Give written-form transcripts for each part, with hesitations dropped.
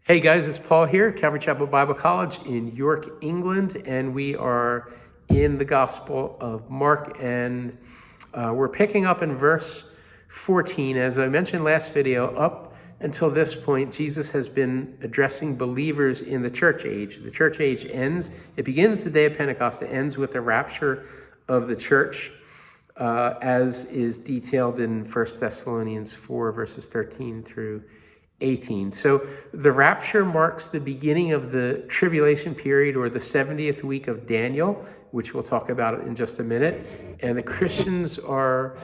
Hey guys, it's Paul here, Calvary Chapel Bible College in York, England, and we are in the Gospel of Mark, and we're picking up in verse 14. As I mentioned last video, up until this point, Jesus has been addressing believers in the church age. The church age ends, it begins the day of Pentecost, it ends with the rapture of the church, as is detailed in 1 Thessalonians 4, verses 13 through 18. So the rapture marks the beginning of the tribulation period, or the 70th week of Daniel, which we'll talk about in just a minute. And the Christians are,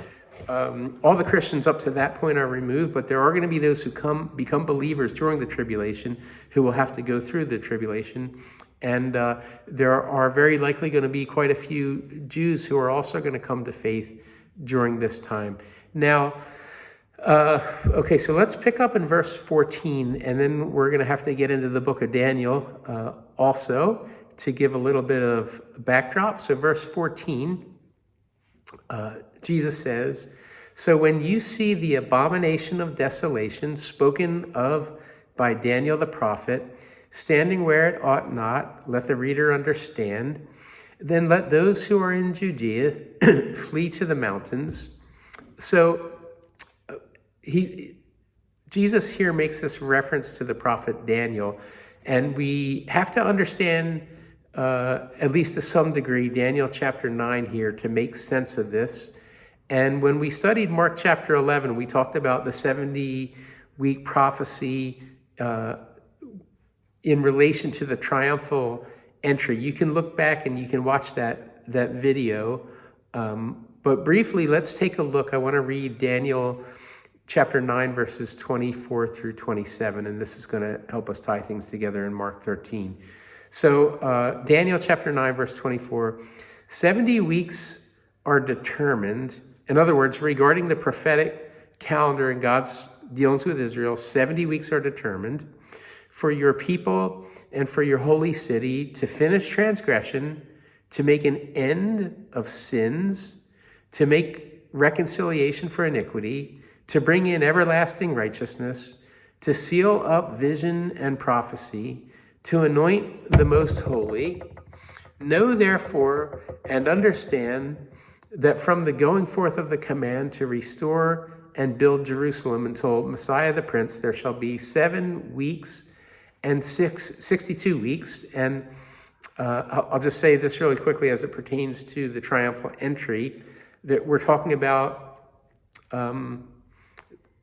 all the Christians up to that point are removed, but there are going to be those who become believers during the tribulation who will have to go through the tribulation. And there are very likely going to be quite a few Jews who are also going to come to faith during this time. Now, okay, so let's pick up in verse 14, and then we're going to have to get into the book of Daniel also to give a little bit of backdrop. So verse 14, Jesus says, "So when you see the abomination of desolation spoken of by Daniel the prophet, standing where it ought not, let the reader understand. Then let those who are in Judea flee to the mountains." So Jesus here makes this reference to the prophet Daniel, and we have to understand, at least to some degree, Daniel chapter 9 here to make sense of this. And when we studied Mark chapter 11, we talked about the 70-week prophecy in relation to the triumphal entry. You can look back and you can watch that video. But briefly, let's take a look. I want to read Daniel chapter 9, verses 24 through 27, and this is going to help us tie things together in Mark 13. So Daniel chapter 9, verse 24, 70 weeks are determined. In other words, regarding the prophetic calendar and God's dealings with Israel, 70 weeks are determined for your people and for your holy city to finish transgression, to make an end of sins, to make reconciliation for iniquity, to bring in everlasting righteousness, to seal up vision and prophecy, to anoint the most holy. Know therefore and understand that from the going forth of the command to restore and build Jerusalem until Messiah the Prince, there shall be 7 weeks and 62 weeks. And I'll just say this really quickly as it pertains to the triumphal entry, that we're talking about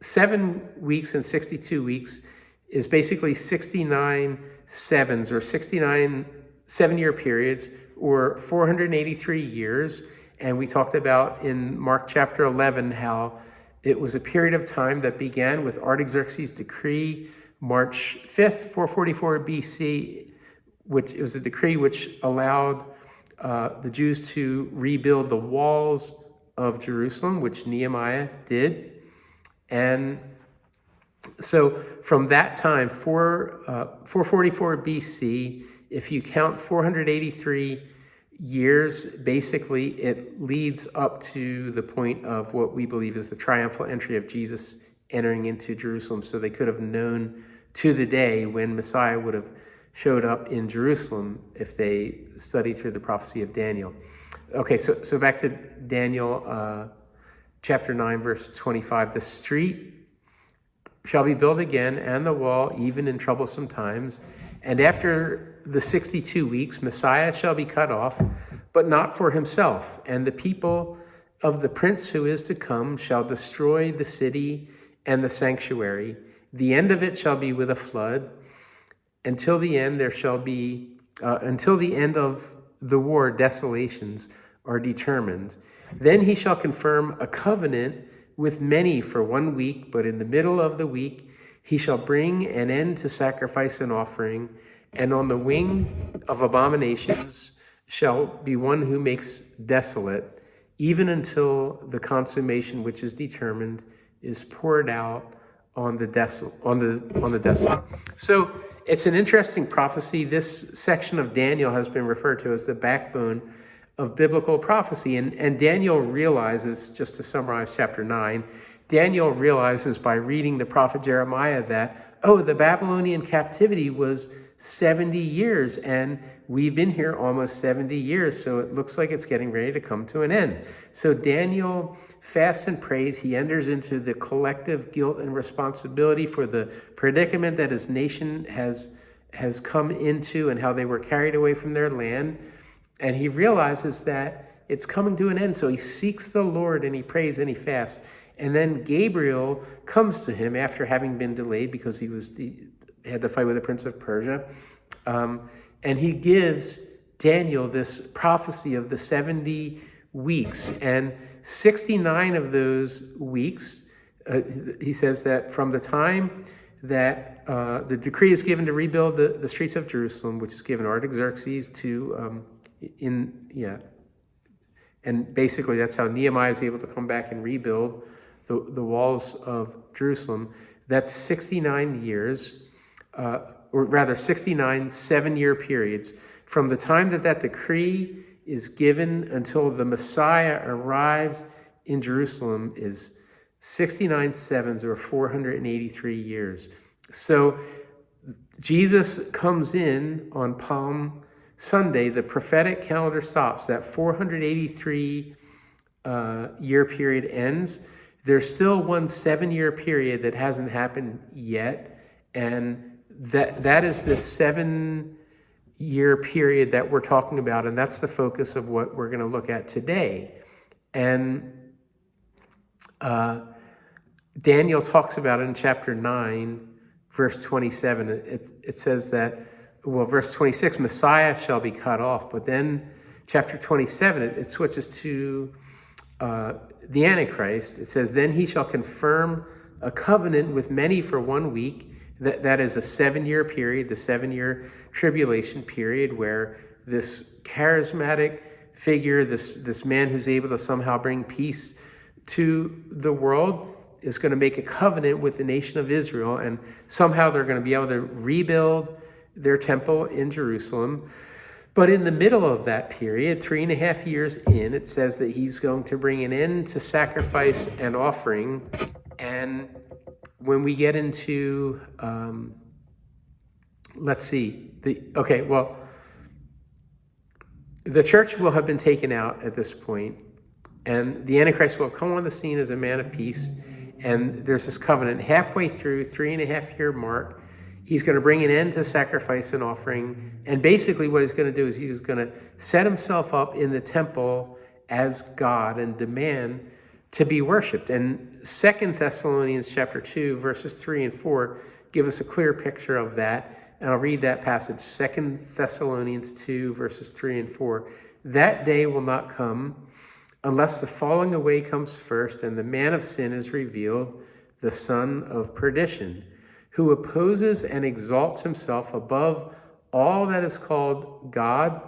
7 weeks and 62 weeks is basically 69 sevens, or 69 7-year periods, or 483 years. And we talked about in Mark chapter 11 how it was a period of time that began with Artaxerxes' decree, March 5th, 444 BC, which was a decree which allowed the Jews to rebuild the walls of Jerusalem, which Nehemiah did. And so from that time, 444 BC, if you count 483 years, basically it leads up to the point of what we believe is the triumphal entry of Jesus entering into Jerusalem. So they could have known to the day when Messiah would have showed up in Jerusalem if they studied through the prophecy of Daniel. Okay, so back to Daniel chapter 9, verse 25. "The street shall be built again, and the wall, even in troublesome times. And after the 62 weeks, Messiah shall be cut off, but not for himself. And the people of the prince who is to come shall destroy the city and the sanctuary. The end of it shall be with a flood. Until the end there shall be, until the end of the war, desolations are determined. Then he shall confirm a covenant with many for 1 week, but in the middle of the week he shall bring an end to sacrifice and offering, and on the wing of abominations shall be one who makes desolate, even until the consummation which is determined is poured out on the desolate." So it's an interesting prophecy. This section of Daniel has been referred to as the backbone of biblical prophecy. And Daniel realizes, just to summarize chapter 9, Daniel realizes by reading the prophet Jeremiah that oh, the Babylonian captivity was 70 years, and we've been here almost 70 years, so it looks like it's getting ready to come to an end. So Daniel fasts and prays. He enters into the collective guilt and responsibility for the predicament that his nation has come into and how they were carried away from their land. And he realizes that it's coming to an end. So he seeks the Lord and he prays and he fasts. And then Gabriel comes to him after having been delayed because he had to fight with the prince of Persia. And he gives Daniel this prophecy of the 70 weeks. And 69 of those weeks, he says that from the time that the decree is given to rebuild the streets of Jerusalem, which is given Artaxerxes to, and basically that's how Nehemiah is able to come back and rebuild the walls of Jerusalem. That's 69 years, or rather 69 seven-year periods. From the time that decree is given until the Messiah arrives in Jerusalem is 69 sevens, or 483 years. So Jesus comes in on Palm Sunday. The prophetic calendar stops. That 483 year period ends. There's still one 7-year period that hasn't happened yet, and that is the 7-year period that we're talking about, and that's the focus of what we're going to look at today. And Daniel talks about it in chapter 9, verse 27. It says that, well, verse 26, Messiah shall be cut off. But then chapter 27, it switches to the Antichrist. It says, then he shall confirm a covenant with many for 1 week. That is a 7-year period, the 7-year tribulation period, where this charismatic figure, this man who's able to somehow bring peace to the world, is going to make a covenant with the nation of Israel, and somehow they're going to be able to rebuild their temple in Jerusalem. But in the middle of that period, 3.5 years in, it says that he's going to bring an end to sacrifice and offering. And when we get into, the church will have been taken out at this point, and the Antichrist will come on the scene as a man of peace. And there's this covenant halfway through 3.5-year mark. He's going to bring an end to sacrifice and offering. And basically what he's going to do is he's going to set himself up in the temple as God and demand to be worshiped. And 2 Thessalonians chapter 2, verses 3 and 4 give us a clear picture of that. And I'll read that passage, 2 Thessalonians 2, verses 3 and 4. That day will not come unless the falling away comes first and the man of sin is revealed, the son of perdition, who opposes and exalts himself above all that is called God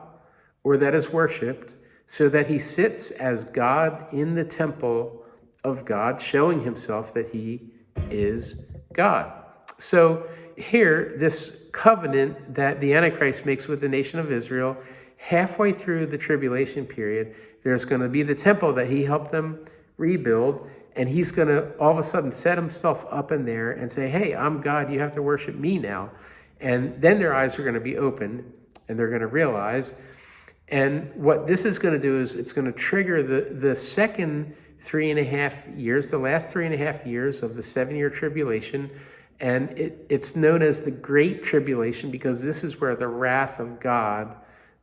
or that is worshipped, so that he sits as God in the temple of God, showing himself that he is God. So here, this covenant that the Antichrist makes with the nation of Israel, halfway through the tribulation period, there's going to be the temple that he helped them rebuild, and he's going to all of a sudden set himself up in there and say, hey, I'm God, you have to worship me now. And then their eyes are going to be opened, and they're going to realize. And what this is going to do is it's going to trigger the second 3.5 years, the last 3.5 years of the 7-year tribulation. And it's known as the Great Tribulation because this is where the wrath of God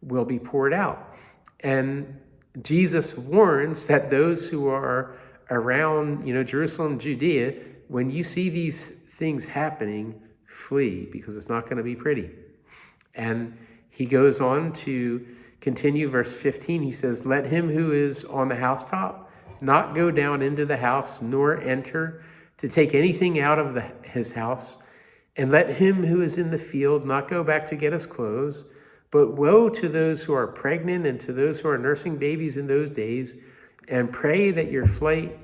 will be poured out. And Jesus warns that those who are around, Jerusalem, Judea, when you see these things happening, flee, because it's not going to be pretty. And he goes on to continue, verse 15. He says, let him who is on the housetop not go down into the house, nor enter to take anything out of his house. And let him who is in the field not go back to get his clothes. But woe to those who are pregnant and to those who are nursing babies in those days, and pray that your flight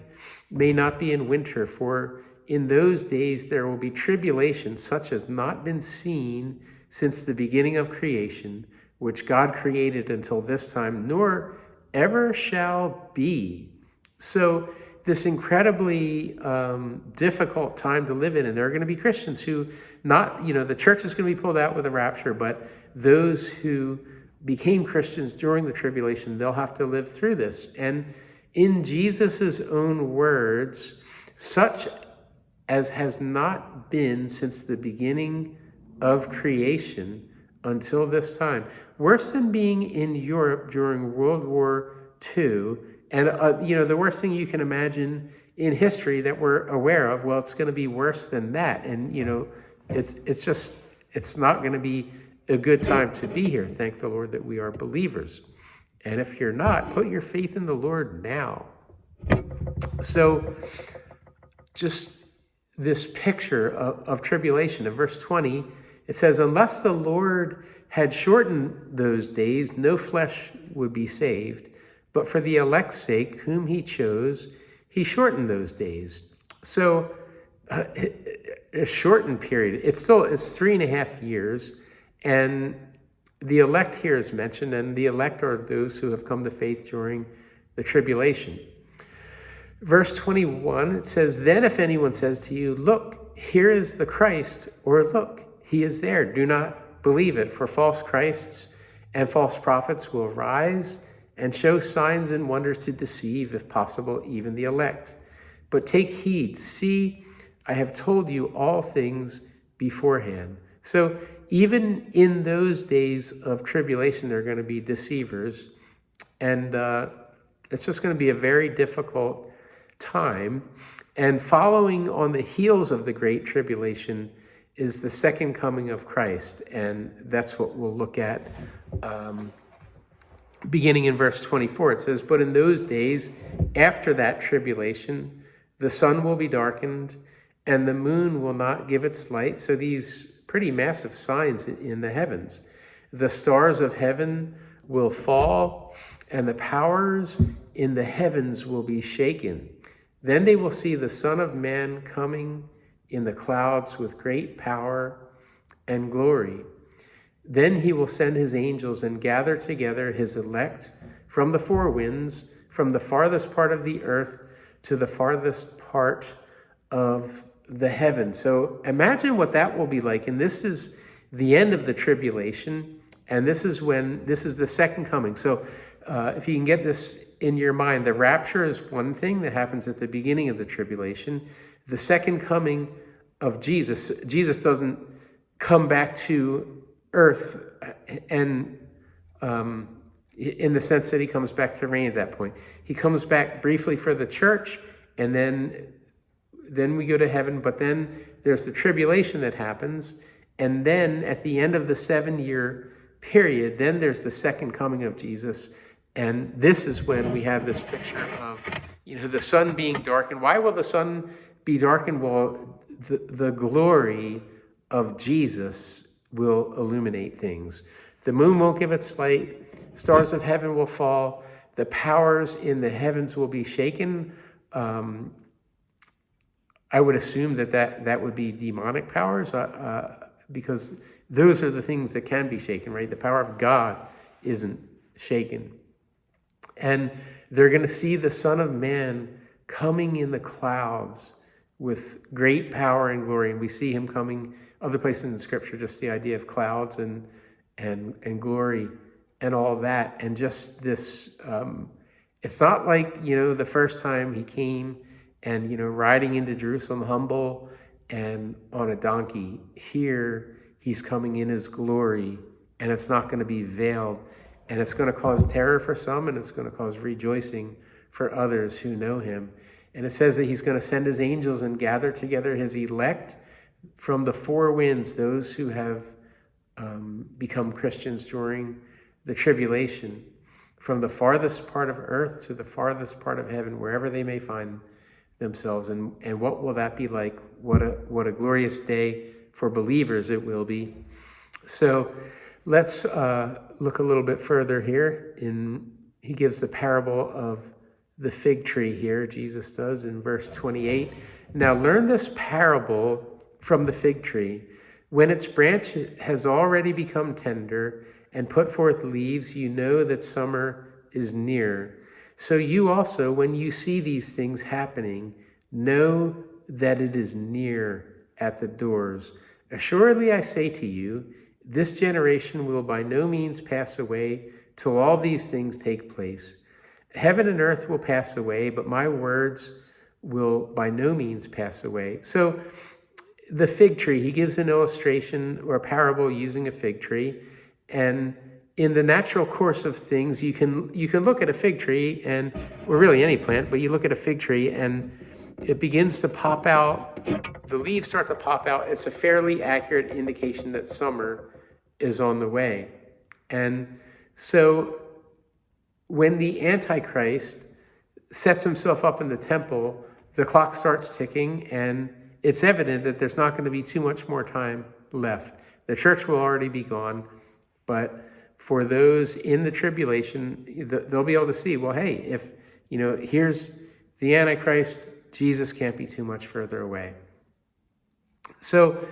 may not be in winter, for in those days there will be tribulation such as not been seen since the beginning of creation, which God created until this time, nor ever shall be. So this incredibly difficult time to live in. And there are going to be Christians who the church is going to be pulled out with a rapture, but those who became Christians during the tribulation, they'll have to live through this. And in Jesus's own words, such as has not been since the beginning of creation until this time. Worse than being in Europe during World War II, and the worst thing you can imagine in history that we're aware of, well, it's going to be worse than that. And, it's not going to be a good time to be here. Thank the Lord that we are believers. And if you're not, put your faith in the Lord now. So just this picture of tribulation. In verse 20, it says, unless the Lord had shortened those days, no flesh would be saved. But for the elect's sake, whom he chose, he shortened those days. So a shortened period. It's 3.5 years. And the elect here is mentioned, and the elect are those who have come to faith during the tribulation. Verse 21, it says, then if anyone says to you, look, here is the Christ, or look, he is there, do not believe it, for false Christs and false prophets will rise and show signs and wonders to deceive, if possible, even the elect. But take heed, see, I have told you all things beforehand. So even in those days of tribulation, there are going to be deceivers, and it's just going to be a very difficult time. And following on the heels of the Great Tribulation is the second coming of Christ, and that's what we'll look at beginning in verse 24. It says, but in those days, after that tribulation, the sun will be darkened, and the moon will not give its light. So these pretty massive signs in the heavens. The stars of heaven will fall, and the powers in the heavens will be shaken. Then they will see the Son of Man coming in the clouds with great power and glory. Then he will send his angels and gather together his elect from the four winds, from the farthest part of the earth to the farthest part of the heaven. So imagine what that will be like. And this is the end of the tribulation. And this is the second coming. So if you can get this in your mind, the rapture is one thing that happens at the beginning of the tribulation. The second coming of Jesus doesn't come back to earth and in the sense that he comes back to reign at that point. He comes back briefly for the church, and then we go to heaven, but then there's the tribulation that happens, and then at the end of the 7-year period, then there's the second coming of Jesus, and this is when we have this picture of, the sun being darkened. Why will the sun be darkened? Well, the glory of Jesus will illuminate things. The moon won't give its light, stars of heaven will fall, the powers in the heavens will be shaken. I would assume that would be demonic powers, because those are the things that can be shaken, right? The power of God isn't shaken. And they're going to see the Son of Man coming in the clouds with great power and glory. And we see him coming other places in the scripture, just the idea of clouds and glory and all that. And just this, it's not like, the first time he came and, riding into Jerusalem humble and on a donkey. Here, he's coming in his glory, and it's not going to be veiled. And it's going to cause terror for some, and it's going to cause rejoicing for others who know him. And it says that he's going to send his angels and gather together his elect from the four winds, those who have become Christians during the tribulation, from the farthest part of earth to the farthest part of heaven, wherever they may find themselves. And what will that be like? What a glorious day for believers it will be. So let's look a little bit further here. He gives the parable of the fig tree here, Jesus does, in verse 28. Now learn this parable from the fig tree. When its branch has already become tender and put forth leaves, you know that summer is near. So you also, when you see these things happening, know that it is near at the doors. Assuredly, I say to you, this generation will by no means pass away till all these things take place. Heaven and earth will pass away, but my words will by no means pass away. So the fig tree, he gives an illustration or a parable using a fig tree. And in the natural course of things, you can look at a fig tree or really any plant, but you look at a fig tree and it begins to pop out. The leaves start to pop out. It's a fairly accurate indication that summer is on the way. And so when the Antichrist sets himself up in the temple, the clock starts ticking, and it's evident that there's not going to be too much more time left. The church will already be gone, but for those in the tribulation, they'll be able to see, well, hey, if, here's the Antichrist, Jesus can't be too much further away. So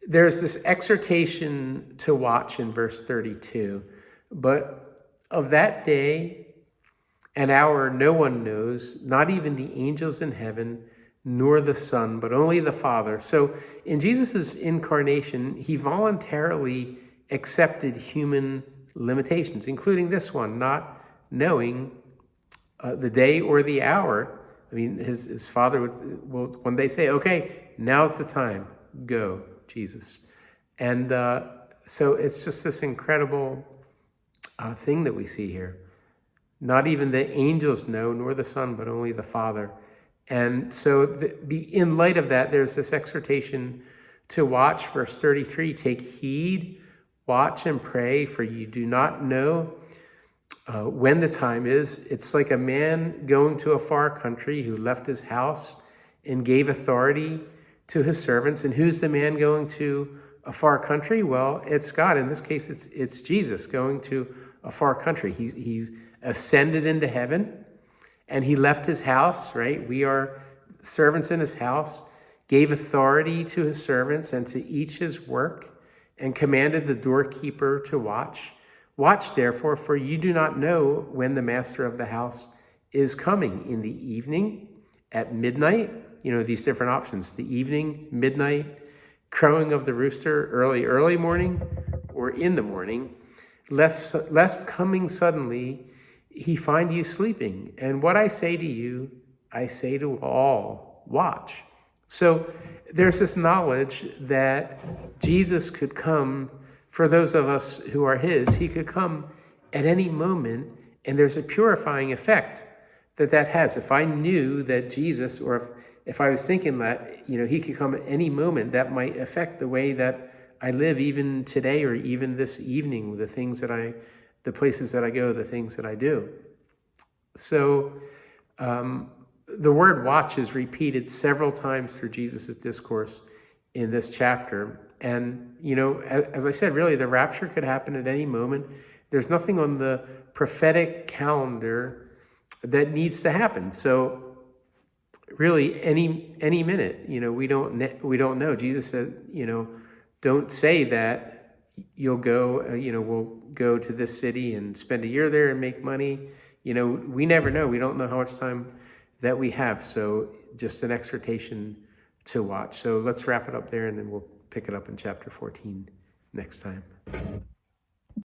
there's this exhortation to watch in verse 32, but of that day and hour no one knows, not even the angels in heaven, nor the Son, but only the Father. So in Jesus' incarnation, he voluntarily accepted human limitations, including this one, not knowing the day or the hour. I mean, his Father will one day say, okay, now's the time, go, Jesus. And so it's just this incredible thing that we see here. Not even the angels know, nor the Son, but only the Father. And so in light of that, there's this exhortation to watch. Verse 33, take heed, watch and pray, for you do not know when the time is. It's like a man going to a far country who left his house and gave authority to his servants. And who's the man going to a far country? Well, it's God. In this case, it's Jesus going to a far country. He's ascended into heaven, and he left his house, right? We are servants in his house, gave authority to his servants and to each his work, and commanded the doorkeeper to watch. Watch, therefore, for you do not know when the master of the house is coming, in the evening, at midnight, these different options, the evening, midnight, crowing of the rooster, early morning, or in the morning, lest coming suddenly he find you sleeping. And what I say to you, I say to all, watch. So there's this knowledge that Jesus could come for those of us who are his. He could come at any moment, and there's a purifying effect that has. If I knew that Jesus, or if I was thinking that, he could come at any moment, that might affect the way that I live even today or even this evening, the places that I go, the things that I do. So the word watch is repeated several times through Jesus' discourse in this chapter. And, as I said, really, the rapture could happen at any moment. There's nothing on the prophetic calendar that needs to happen. So really, any minute, we don't know. Jesus said, don't say that you'll go, we'll go to this city and spend a year there and make money. We never know. We don't know how much time that we have. So just an exhortation to watch. So let's wrap it up there, and then we'll pick it up in chapter 14 next time.